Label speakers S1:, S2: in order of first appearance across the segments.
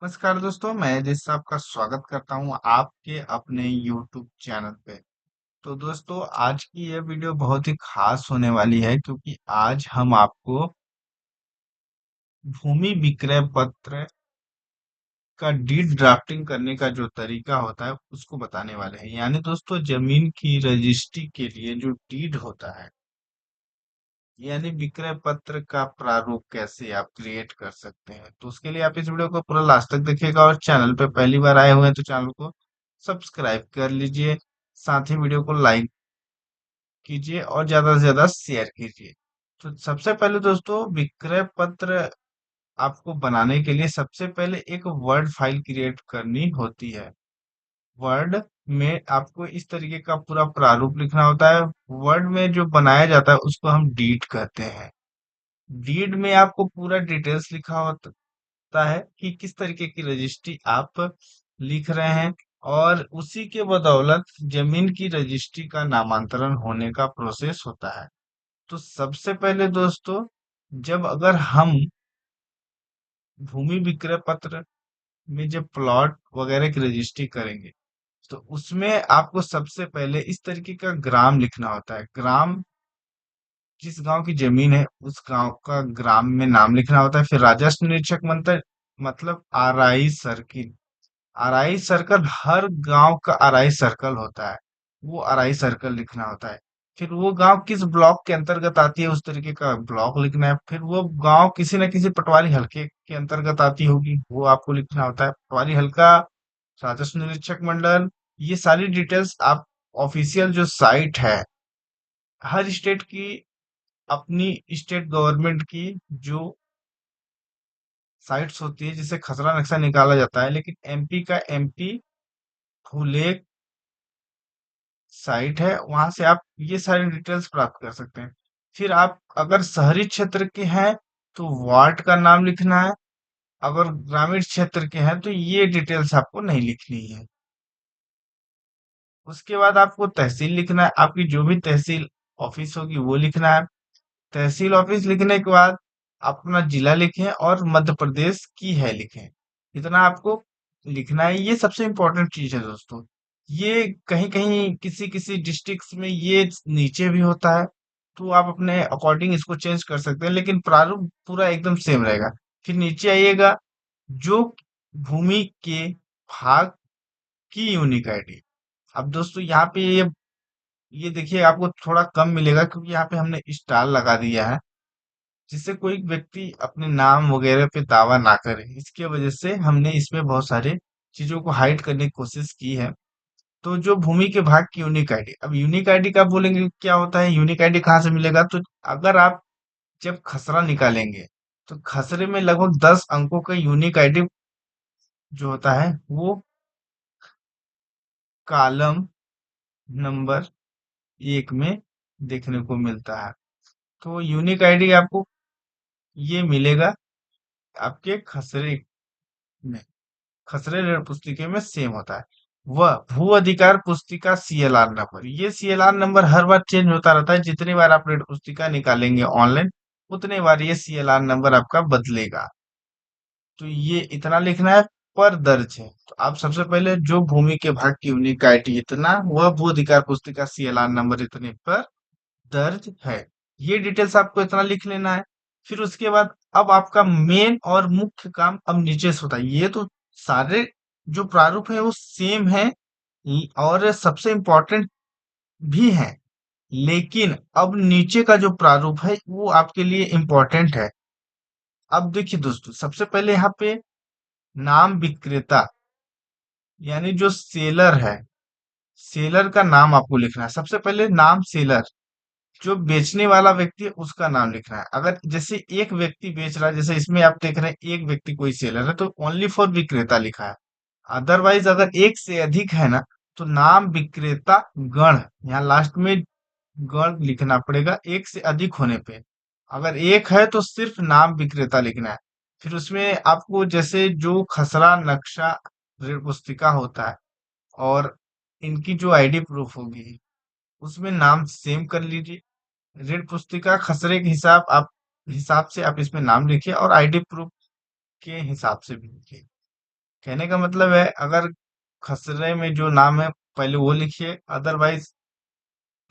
S1: नमस्कार दोस्तों, मैं जैसे आपका स्वागत करता हूं आपके अपने YouTube चैनल पे। तो दोस्तों, आज की यह वीडियो बहुत ही खास होने वाली है क्योंकि आज हम आपको भूमि विक्रय पत्र का डीड ड्राफ्टिंग करने का जो तरीका होता है उसको बताने वाले हैं। यानी दोस्तों, जमीन की रजिस्ट्री के लिए जो डीड होता है, यानी विक्रय पत्र का प्रारूप कैसे आप क्रिएट कर सकते हैं। तो उसके लिए आप इस वीडियो को पूरा लास्ट तक देखिएगा और चैनल पे पहली बार आए हुए हैं तो चैनल को सब्सक्राइब कर लीजिए। साथ ही वीडियो को लाइक कीजिए और ज्यादा से ज्यादा शेयर कीजिए। तो सबसे पहले दोस्तों, विक्रय पत्र आपको बनाने के लिए सबसे पहले एक वर्ड फाइल क्रिएट करनी होती है। वर्ड में आपको इस तरीके का पूरा प्रारूप लिखना होता है। वर्ड में जो बनाया जाता है उसको हम डीड कहते हैं। डीड में आपको पूरा डिटेल्स लिखा होता है कि किस तरीके की रजिस्ट्री आप लिख रहे हैं, और उसी के बदौलत जमीन की रजिस्ट्री का नामांतरण होने का प्रोसेस होता है। तो सबसे पहले दोस्तों, जब अगर हम भूमि विक्रय पत्र में जब प्लॉट वगैरह की रजिस्ट्री करेंगे तो उसमें आपको सबसे पहले इस तरीके का ग्राम लिखना होता है। ग्राम, जिस गांव की जमीन है उस गांव का ग्राम में नाम लिखना होता है। फिर राजस्व निरीक्षक मंत्र, मतलब आरआई सर्किल। आरआई सर्कल, हर गांव का आरआई सर्कल होता है, वो आरआई सर्कल लिखना होता है। फिर वो गांव किस ब्लॉक के अंतर्गत आती है उस तरीके का ब्लॉक लिखना है। फिर वो गांव किसी न किसी पटवारी हलके के अंतर्गत आती होगी, वो आपको लिखना होता है। पटवारी हलका, राजस्व निरीक्षक मंडल, ये सारी डिटेल्स आप ऑफिशियल जो साइट है, हर स्टेट की अपनी स्टेट गवर्नमेंट की जो साइट्स होती है जिसे खसरा नक्शा निकाला जाता है, लेकिन एमपी का एमपी भूलेख साइट है, वहां से आप ये सारी डिटेल्स प्राप्त कर सकते हैं। फिर आप अगर शहरी क्षेत्र के हैं तो वार्ड का नाम लिखना है। अगर ग्रामीण क्षेत्र के हैं तो ये डिटेल्स आपको नहीं लिखनी है। उसके बाद आपको तहसील लिखना है, आपकी जो भी तहसील ऑफिस होगी वो लिखना है। तहसील ऑफिस लिखने के बाद अपना जिला लिखें और मध्य प्रदेश की है लिखें। इतना आपको लिखना है। ये सबसे इम्पोर्टेंट चीज है दोस्तों। ये कहीं कहीं किसी किसी डिस्ट्रिक्ट्स में ये नीचे भी होता है, तो आप अपने अकॉर्डिंग इसको चेंज कर सकते हैं, लेकिन प्रारूप पूरा एकदम सेम रहेगा। फिर नीचे आइएगा, जो भूमि के भाग की यूनिक आईडी। अब दोस्तों, यहाँ पे ये देखिए, आपको थोड़ा कम मिलेगा क्योंकि यहाँ पे हमने स्टार लगा दिया है, जिससे कोई व्यक्ति अपने नाम वगैरह पे दावा ना करे। इसके वजह से हमने इसमें बहुत सारे चीजों को हाइड करने की कोशिश की है। तो जो भूमि के भाग की यूनिक आईडी, अब यूनिक आईडी का बोलेंगे क्या होता है, यूनिक आईडी कहाँ से मिलेगा। तो अगर आप जब खसरा निकालेंगे तो खसरे में लगभग 10 अंकों का यूनिक आईडी जो होता है वो कॉलम नंबर 1 में देखने को मिलता है। तो यूनिक आईडी आपको ये मिलेगा आपके खसरे में। खसरे ऋण पुस्तिका में सेम होता है। वह भू अधिकार पुस्तिका सीएलआर नंबर, ये सीएलआर नंबर हर बार चेंज होता रहता है। जितनी बार आप ऋण पुस्तिका निकालेंगे ऑनलाइन, उतने बार ये सीएलआर नंबर आपका बदलेगा। तो ये इतना लिखना है, पर दर्ज है। तो आप सबसे पहले जो भूमि के भाग की यूनिक आईडी इतना, वह भू अधिकार पुस्तिका सीएलआर नंबर इतने पर दर्ज है। ये डिटेल्स आपको इतना लिख लेना है। फिर उसके बाद अब आपका मेन और मुख्य काम अब नीचे से होता है। ये तो सारे जो प्रारूप है वो सेम है, और सबसे इम्पोर्टेंट भी है, लेकिन अब नीचे का जो प्रारूप है वो आपके लिए इम्पोर्टेंट है। अब देखिए दोस्तों, सबसे पहले यहाँ पे नाम विक्रेता, यानी जो सेलर है, सेलर का नाम आपको लिखना है। सबसे पहले नाम सेलर, जो बेचने वाला व्यक्ति है उसका नाम लिखना है। अगर जैसे एक व्यक्ति बेच रहा है, जैसे इसमें आप देख रहे हैं एक व्यक्ति कोई सेलर है तो ओनली फॉर विक्रेता लिखा है। अदरवाइज अगर एक से अधिक है ना, तो नाम विक्रेता गण, यहाँ लास्ट में गण लिखना पड़ेगा एक से अधिक होने पे। अगर एक है तो सिर्फ नाम विक्रेता लिखना है। फिर उसमें आपको जैसे जो खसरा नक्शा ऋण पुस्तिका होता है और इनकी जो आईडी प्रूफ होगी उसमें नाम सेम कर लीजिए। ऋण पुस्तिका खसरे के हिसाब से आप इसमें नाम लिखिए और आईडी प्रूफ के हिसाब से भी लिखिए। कहने का मतलब है, अगर खसरे में जो नाम है पहले वो लिखिए, अदरवाइज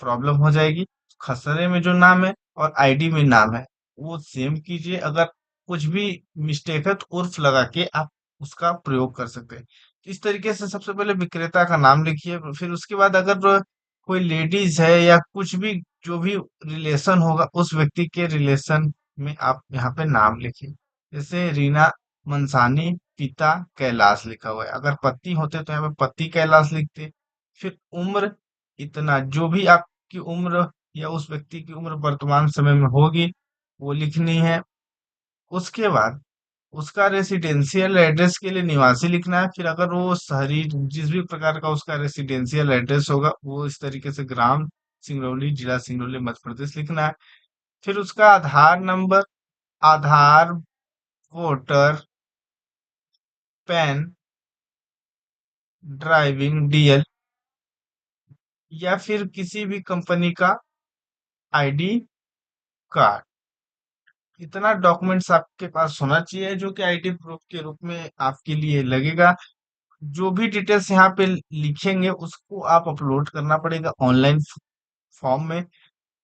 S1: प्रॉब्लम हो जाएगी। खसरे में जो नाम है और आईडी में नाम है वो सेम कीजिए। अगर कुछ भी मिस्टेक है तो उर्फ लगा के आप उसका प्रयोग कर सकते हैं। इस तरीके से सबसे पहले विक्रेता का नाम लिखिए, फिर उसके बाद अगर कोई लेडीज है या कुछ भी जो भी रिलेशन होगा उस व्यक्ति के रिलेशन में आप यहाँ पे नाम लिखिए। जैसे रीना मनसानी, पिता कैलाश लिखा हुआ है। अगर पति होते तो यहाँ पे पति कैलाश लिखते। फिर उम्र इतना, जो भी आपकी उम्र या उस व्यक्ति की उम्र वर्तमान समय में होगी वो लिखनी है। उसके बाद उसका रेसिडेंशियल एड्रेस के लिए निवासी लिखना है। फिर अगर वो शहरी, जिस भी प्रकार का उसका रेसिडेंशियल एड्रेस होगा वो इस तरीके से ग्राम सिंगरौली, जिला सिंगरौली, मध्य प्रदेश लिखना है। फिर उसका आधार नंबर, आधार, वोटर, पैन, ड्राइविंग डीएल या फिर किसी भी कंपनी का आईडी कार्ड, इतना डॉक्यूमेंट्स आपके पास होना चाहिए जो कि आईडी प्रूफ के रूप में आपके लिए लगेगा। जो भी डिटेल्स यहाँ पे लिखेंगे उसको आप अपलोड करना पड़ेगा ऑनलाइन फॉर्म में।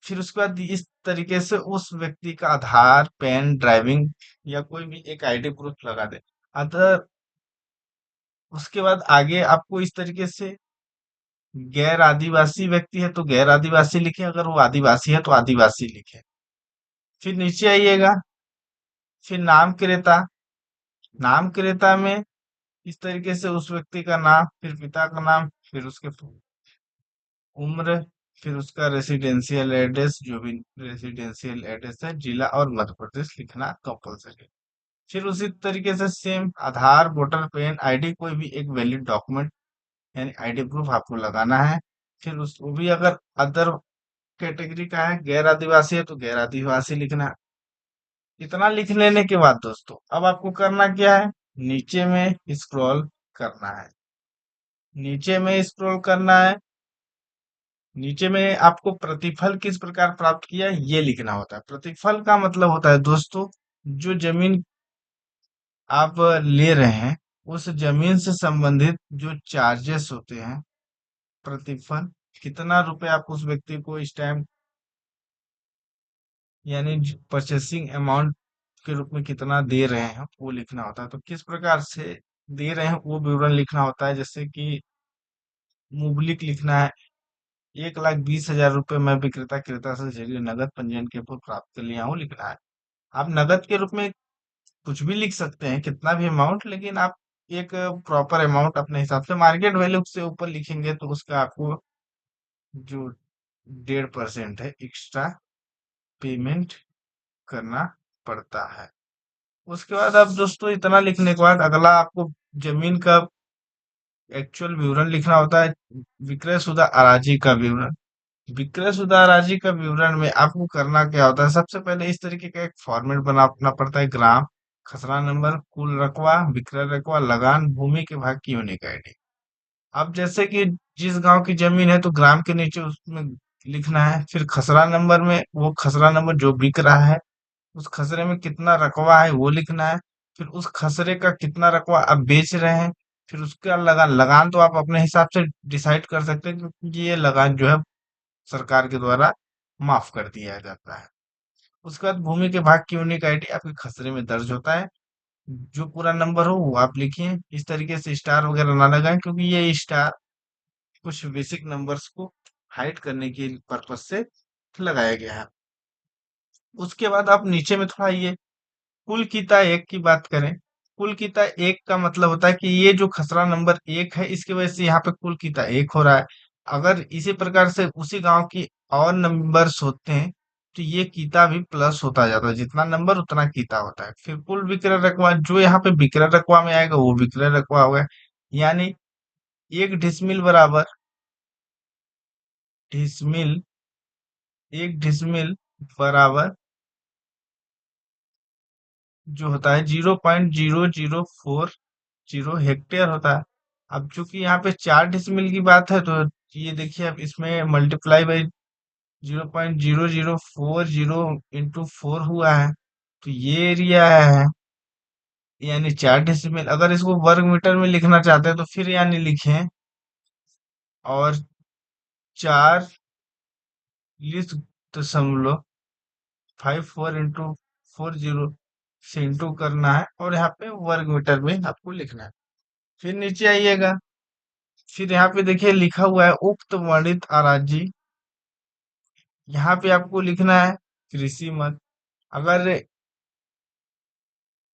S1: फिर उसके बाद इस तरीके से उस व्यक्ति का आधार, पैन, ड्राइविंग या कोई भी एक आईडी प्रूफ लगा दे। अदर उसके बाद आगे आपको इस तरीके से, गैर आदिवासी व्यक्ति है तो गैर आदिवासी लिखे, अगर वो आदिवासी है तो आदिवासी लिखे। फिर नीचे आइएगा, फिर नाम क्रेता। नाम क्रेता में इस तरीके से उस व्यक्ति का नाम, फिर पिता का नाम, फिर उसके उम्र, फिर उसका रेसिडेंशियल एड्रेस, जो भी रेसिडेंशियल एड्रेस है, जिला और मध्य प्रदेश लिखना कंपलसरी। फिर उसी तरीके से सेम आधार, वोटर, पैन, आईडी, कोई भी एक वैलिड डॉक्यूमेंट यानी आईडी प्रूफ आपको लगाना है। फिर उस वो भी अगर अदर कैटेगरी का है, गैर आदिवासी है तो गैर आदिवासी लिखना है। इतना लिख लेने के बाद दोस्तों अब आपको करना क्या है, नीचे में स्क्रॉल करना है। नीचे में स्क्रॉल करना है। नीचे में आपको प्रतिफल किस प्रकार प्राप्त किया ये लिखना होता है। प्रतिफल का मतलब होता है दोस्तों, जो जमीन आप ले रहे हैं उस जमीन से संबंधित जो चार्जेस होते हैं, प्रतिफल, कितना रुपए आप उस व्यक्ति को इस टाइम यानी परचेसिंग अमाउंट के रूप में कितना दे रहे हैं वो लिखना होता है। तो किस प्रकार से दे रहे हैं वो विवरण लिखना होता है। जैसे कि मुबलिक लिखना है, 1,20,000 रुपए मैं विक्रेता क्रेता से जरिए नगद पंजीयन के पूर्व प्राप्त कर लिया हूँ, लिखना है। आप नगद के रूप में कुछ भी लिख सकते हैं, कितना भी अमाउंट, लेकिन आप एक प्रॉपर अमाउंट अपने हिसाब से, मार्केट वैल्यू से ऊपर लिखेंगे तो उसका आपको जो 1.5% है एक्स्ट्रा पेमेंट करना पड़ता है। उसके बाद आप दोस्तों इतना लिखने के बाद अगला आपको जमीन का एक्चुअल विवरण लिखना होता है। विक्रय शुदा अराजी का विवरण। विक्रय शुदा अराजी का विवरण में आपको करना क्या होता है, सबसे पहले इस तरीके का एक फॉर्मेट बनाना पड़ता है। ग्राम, खसरा नंबर, कुल रकबा, विक्रय रकबा, लगान, भूमि के भाग की यूनिक आईडी। अब जैसे कि जिस गांव की जमीन है तो ग्राम के नीचे उसमें लिखना है। फिर खसरा नंबर में वो खसरा नंबर जो बिक रहा है, उस खसरे में कितना रकबा है वो लिखना है। फिर उस खसरे का कितना रकबा आप बेच रहे हैं। फिर उसका लगान, लगान तो आप अपने हिसाब से डिसाइड कर सकते हैं क्योंकि ये लगान जो है सरकार के द्वारा माफ कर दिया जाता है। उसके बाद भूमि के भाग की यूनिक आईडी आपके खसरे में दर्ज होता है। जो पूरा नंबर हो वो आप लिखिए। इस तरीके से स्टार वगैरह ना लगाएं क्योंकि ये स्टार कुछ बेसिक नंबर्स को हाइड करने के पर्पज से लगाया गया है। उसके बाद आप नीचे में थोड़ा ये कुल किता एक की बात करें। कुल किता एक का मतलब होता है कि ये जो खसरा नंबर एक है इसकी वजह से यहाँ पे कुल किता एक हो रहा है। अगर इसी प्रकार से उसी गांव की और नंबर्स होते हैं तो ये कीता भी प्लस होता जाता है, जितना नंबर उतना कीता होता है। फिर कुल विक्रय रकबा, जो यहाँ पे विक्रय रकबा में आएगा वो विक्रय रकबा होगा। यानी एक डिसमिल बराबर डिसमिल, एक डिसमिल बराबर जो होता है 0.0040 हेक्टेयर होता है। अब चूंकि यहाँ पे 4 डिसमिल की बात है तो ये देखिए अब इसमें मल्टीप्लाई बाई 0.0040 इंटू 4 हुआ है तो ये एरिया है। यानी 4 डेसिमल। अगर इसको वर्ग मीटर में लिखना चाहते हैं तो फिर यानी लिखें, और 40.54 इंटू 40 से करना है, और यहाँ पे वर्ग मीटर में आपको लिखना है। फिर नीचे आइएगा, फिर यहाँ पे देखिए लिखा हुआ है उक्त वर्णित अराजी। यहाँ पे आपको लिखना है कृषि मद। अगर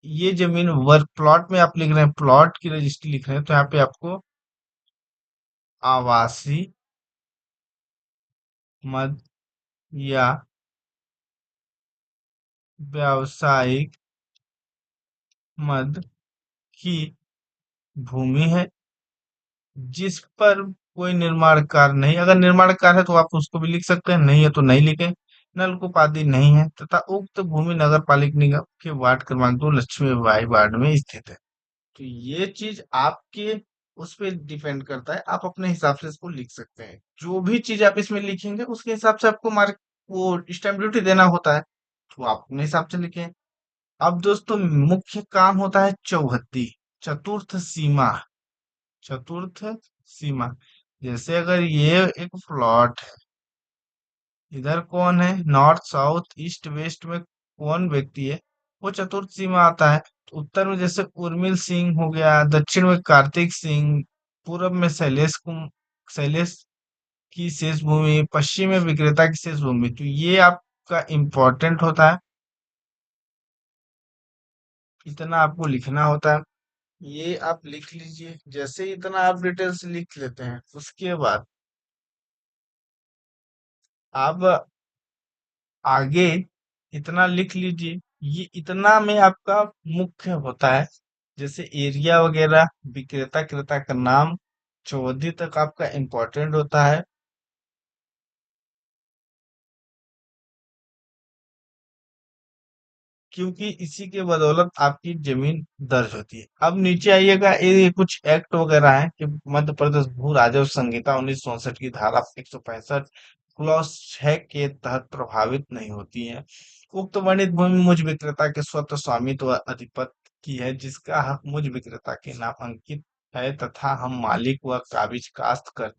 S1: ये जमीन वर्ग प्लॉट में आप लिख रहे हैं, प्लॉट की रजिस्ट्री लिख रहे हैं, तो यहाँ पे आपको आवासी मद या व्यावसायिक मद की भूमि है जिस पर कोई निर्माण कार्य नहीं। अगर निर्माण कार्य है तो आप उसको भी लिख सकते हैं, नहीं है तो नहीं लिखें। नलकूप आदि नहीं है, तथा उक्त भूमि नगर पालिका निगम के वार्ड क्रमांक 2 लक्ष्मी बाई वार्ड में स्थित है। तो ये चीज आपके उस पर डिपेंड करता है, आप अपने हिसाब से इसको लिख सकते हैं। जो भी चीज आप इसमें लिखेंगे उसके हिसाब से आपको मार्क, वो स्टैम्प ड्यूटी देना होता है, तो आप अपने हिसाब से लिखें। अब दोस्तों मुख्य काम होता है चौहद्दी, चतुर्थ सीमा। चतुर्थ सीमा, जैसे अगर ये एक प्लॉट है, इधर कौन है, नॉर्थ साउथ ईस्ट वेस्ट में कौन व्यक्ति है, वो चतुर्थ सीमा आता है। तो उत्तर में जैसे उर्मिल सिंह हो गया, दक्षिण में कार्तिक सिंह, पूरब में शैलेश की शेष भूमि, पश्चिम में विक्रेता की शेष भूमि। तो ये आपका इम्पोर्टेंट होता है, इतना आपको लिखना होता है। ये आप लिख लीजिए। जैसे ही इतना आप डिटेल्स लिख लेते हैं, उसके बाद आप आगे इतना लिख लीजिए। ये इतना में आपका मुख्य होता है। जैसे एरिया वगैरह, विक्रेता क्रेता का नाम, चौहद्दी तक आपका इम्पोर्टेंट होता है। क्योंकि इसी के बदौलत आपकी जमीन दर्ज होती है। अब नीचे आइएगा, ये कुछ एक्ट वगैरह है कि मध्य प्रदेश भू राजस्व संहिता 1964 की धारा 165 क्लॉज 6 के तहत प्रभावित नहीं होती है। उक्त वर्णित भूमि मुझ विक्रेता के स्वतः स्वामित्व अधिपत की है, जिसका हक मुझ विक्रेता के नाम अंकित है, तथा हम मालिक व काबिज कास्त करते